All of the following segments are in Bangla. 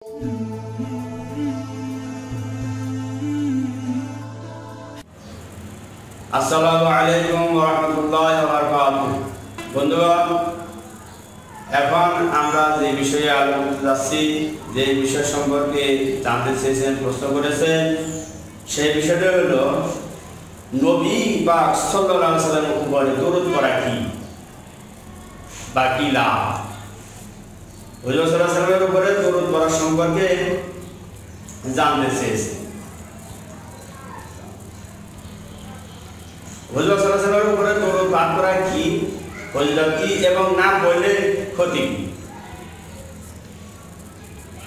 আসসালামু আলাইকুম ওয়া রাহমাতুল্লাহি ওয়া বারাকাতুহু। বন্ধুগণ, এখন আমরা যে বিষয়ে আলোচনা করতে যাচ্ছি, যে বিষয় সম্পর্কে জানতে চেয়েছেন, প্রশ্ন করেছেন, সেই বিষয়টা হলো নবী পাক সাল্লাল্লাহু আলাইহি ওয়াসাল্লামের উপরে দরুদ পড়া কি বা কি লাভ। হুজুর সাল্লাল্লাহু আলাইহি ওয়াসাল্লামের উপরে দরুদ পড়া সম্পর্কে জানতে চেয়েছেন। হুজুর সাল্লাল্লাহু আলাইহি ওয়াসাল্লামের উপরে দরুদ পাঠ করা কি, ফজিলত কি এবং না পড়লে ক্ষতি কি?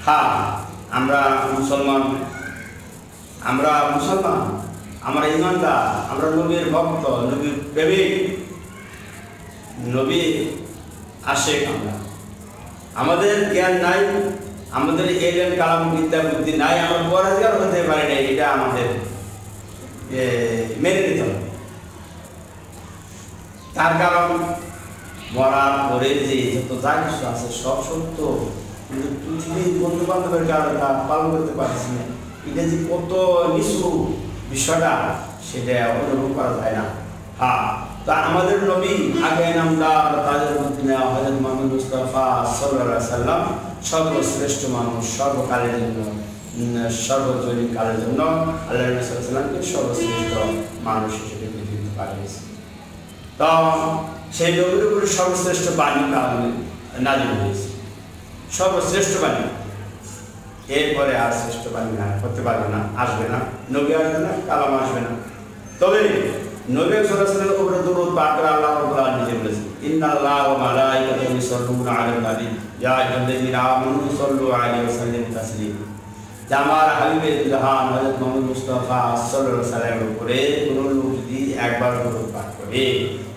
হ্যাঁ, আমরা মুসলমান, আমরা ইমানদার, আমরা নবীর ভক্ত, নবীর প্রেমিক, নবী আশিক। আমাদের জ্ঞান নাই, আমাদের এলেম কালাম বিদ্যা বুদ্ধি নাই, আমরা পরাজগার হতে পারি না, এটা আমাদের মেনে নিতে হবে। তার কারণ মরার পরে যে যত যা কিছু আছে সব সত্য, কিন্তু পৃথিবীর বন্ধু বান্ধবের কারণে তা পালন করতে পারছি না। এটা যে কত নিচু বিষয়টা, সেটা অনুভব করা যায় না। হ্যাঁ, তা আমাদের নবী আগে নামদার তাজের মধ্যে নেওয়া হযরত মুহাম্মদ মুস্তাফা সাল্লাল্লাহু আলাইহি ওয়াসাল্লাম সর্বশ্রেষ্ঠ মানুষ, সর্বকালের জন্য, সর্বজনীন কালের জন্য আল্লাহ রাসূল সাল্লাল্লাহু আলাইহি ওয়াসাল্লামকে সর্বশ্রেষ্ঠ মানুষ হিসেবে পৃথিবীতে পাঠিয়েছে। তো সেই নবীর উপরে সর্বশ্রেষ্ঠ বাণী নাযিল হয়েছে, সর্বশ্রেষ্ঠ বাণী। এরপরে আর শ্রেষ্ঠ বাণী না করতে পারবে না, আসবে না, নবী আসবে না, কালাম আসবে না। তবে নবী সাল্লাল্লাহু আলাইহি ওয়াসাল্লামের উপরে দরুদ পাঠ করে আল্লাহ রাব্বুল আলামিন নিজে বলেছেন, ইন্নাল্লাহা ওয়া মালাইকাতাহু ইউসাল্লুনা আলান নবী ইয়া আইয়ুহাল্লাযীনা আমানু সাল্লু আলাইহি ওয়া সাল্লিমু তাসলিমা। যে আমার হাবিবে জাহান হযরত মুহাম্মদ মুস্তাফা সাল্লাল্লাহু আলাইহি ওয়াসাল্লামের উপরে কোন লোক যদি একবার দরুদ পাঠ করে,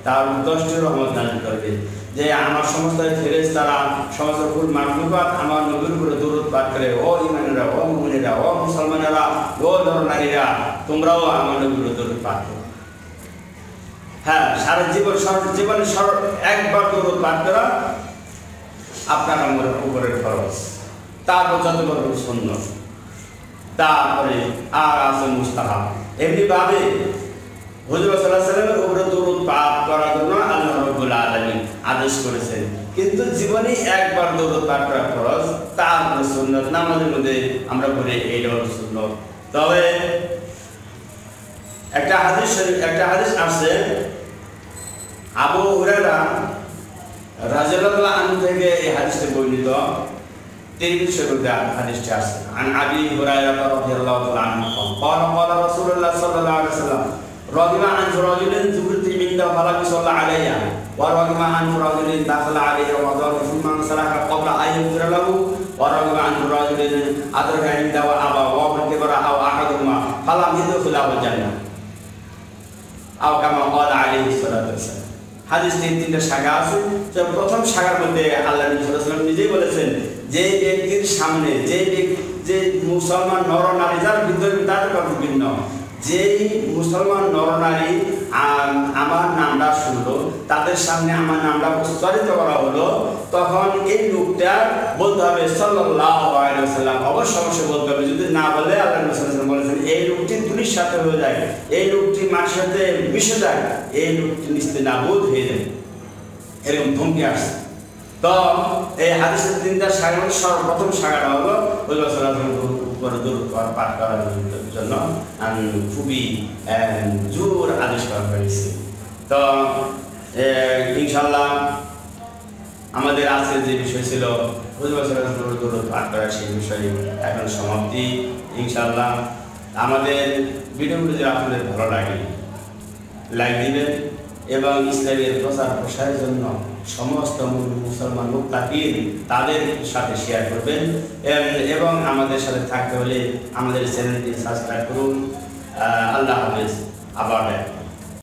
তার 10টি রহমত নাযিল করবে। যে আমার সমস্ত ফেরেশতারা, সমস্ত কুল মাখলুকাত আমার নবীর উপরে দরুদ পাঠ করে, ও ঈমানেরা, ও মুমিনেরা, ও মুসলমানেরা, ও নর-নারীরা, তোমরাও আমার নবীর উপরে দরুদ পাঠ করো। হ্যাঁ, সারা জীবনে একবার দরুদ পাঠ করা আপনার আমার উপরের ফরজ। তারপর যত বড় সুন্নাত, তারপরে আর আছে মুস্তাহাব। এমনি ভাবে হুজুর সাল্লাল্লাহু আলাইহি ওয়াসাল্লামের উপরে দরুদ পাঠ করার জন্য আল্লাহ রাব্বুল আলামিন আদেশ করেছেন, কিন্তু জীবনে একবার দরুদ পাঠ করা ফরজ, তারপরে সুন্নাত। নামাজের মধ্যে আমরা বলি এইটা হলো সুন্নাত। তবে একটা হাদিস আছে, আবু হুরায়রা রাদিয়াল্লাহু আনহু থেকে এই হাদিসটি বর্ণিত। তিরমিজি শরীফে হাদিসটি আছে। আন আবি হুরায়রা রাদিয়াল্লাহু তাআলা আনহু قال قال رسول الله صلى الله عليه وسلم رغم عن رجل ذكرت عنده فلم يصلى علي ورغم عن رجل دخل عليه رمضان ثم انسلخ قبل ان يغفر له ورغم عن رجل أدرك عنده أبواه الكبر أو أحدهما فلم يدخله الجنة أو كما قال عليه الصلاة والسلام। হাদিসটির 3টা শাখা আছে। প্রথম শাখার মধ্যে আল্লাহ নবী সাল্লাল্লাহু আলাইহি ওয়াসাল্লাম নিজেই বলেছেন, যে ব্যক্তির সামনে যে মুসলমান নর-নারী, যার ভিতরে তাদের কথা ভিন্ন, যেই মুসলমান নর-নারী আমার নামটা শুনলো, তাদের সামনে আমার নামটা উচ্চারিত করা হলো, তখন এই লোকটা বলতে হবে সাল্লাল্লাহু আলাইহি ওয়াসাল্লাম। অবশ্যই বলতে হবে। যদি না বলে আল্লাহ নবী সাল্লাল্লাহু আলাইহি ওয়াসাল্লাম বলেছেন, এই লোকটি দুনিয়ার সাথে হয়ে যায়, এই লোকটি মাটির সাথে মিশে যায়, এই লোকটি নিস্তেনাবুদ হয়ে যায়, এরকম ধমকি আসছে। তো এই হাদিসের 3টা শাখার সর্বপ্রথম শাখাটা হলো হুজুর সাল্লাল্লাহু আলাইহি ওয়াসাল্লামের উপরে দরুদ পাঠ করার জন্য খুবই জোর আদেশ করা হয়েছে। তো ইনশাআল্লাহ আমাদের আজকে যে বিষয় ছিল হুজুর সাল্লাল্লাহু আলাইহি ওয়াসাল্লামের দরুদ পাঠ করা, সেই বিষয়ে এখন সমাপ্তি। ইনশাআল্লাহ আমাদের ভিডিওগুলো যদি আপনাদের ভালো লাগে, লাইক দিবেন এবং ইসলামের প্রচার প্রসারের জন্য সমস্ত মুসলমান মুত্তাকিন তাদের সাথে শেয়ার করবেন এবং আমাদের সাথে থাকতে হলে আমাদের চ্যানেলটি সাবস্ক্রাইব করুন। আল্লাহ হাফেজ। আবার